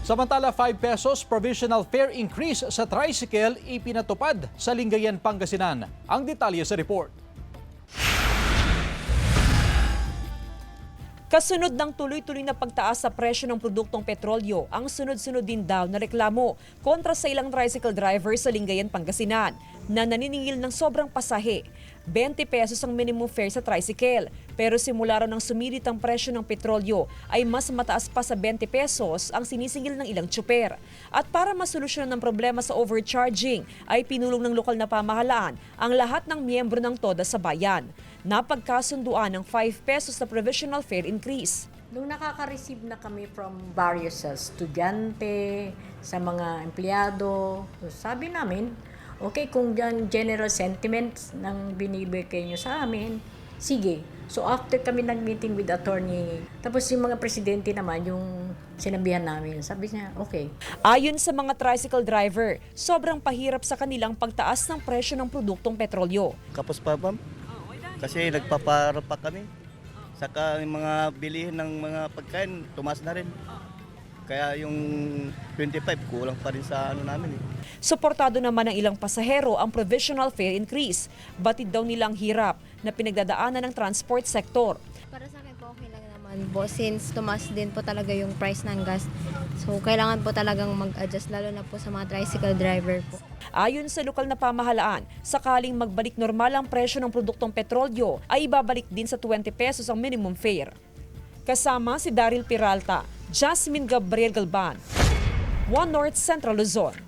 Samantala, 5 pesos provisional fare increase sa tricycle ipinatupad sa Lingayen, Pangasinan. Ang detalye sa report. Kasunod ng tuloy-tuloy na pagtaas sa presyo ng produktong petrolyo, ang sunod-sunod din daw na reklamo kontra sa ilang tricycle driver sa Lingayen, Pangasinan na naniningil ng sobrang pasahe. 20 pesos ang minimum fare sa tricycle, pero simula raw ng sumirit ang presyo ng petrolyo ay mas mataas pa sa 20 pesos ang sinisingil ng ilang tsuper. At para masolusyonan ang problema sa overcharging ay pinulong ng lokal na pamahalaan ang lahat ng miyembro ng TODA sa bayan. Napagkasunduan ng 5 pesos na provisional fare increase. Nung nakaka-receive na kami from various estudyante, sa mga empleyado, sabi namin, okay, kung yan general sentiments ng binibigay nyo sa amin, sige. So after kami nag-meeting with attorney, tapos yung mga presidente naman, yung sinabihan namin, sabi niya, okay. Ayon sa mga tricycle driver, sobrang pahirap sa kanilang pagtaas ng presyo ng produktong petrolyo. Kapos pa, ma'am. Kasi nagpapara pa kami. Saka yung mga bilihin ng mga pagkain, tumaas na rin. Kaya yung 25, kulang pa rin sa ano namin eh. Suportado naman ng ilang pasahero ang provisional fare increase. Batid daw nilang hirap na pinagdadaanan ng transport sector. Para sa akin po okay lang naman po since tumaas din po talaga yung price ng gas. So kailangan po talagang mag-adjust lalo na po sa mga tricycle driver po. Ayon sa lokal na pamahalaan, sakaling magbalik normal ang presyo ng produktong petrolyo ay ibabalik din sa 20 pesos ang minimum fare. Kasama si Daryl Peralta, Jasmine Gabriel Galban, One North Central Luzon.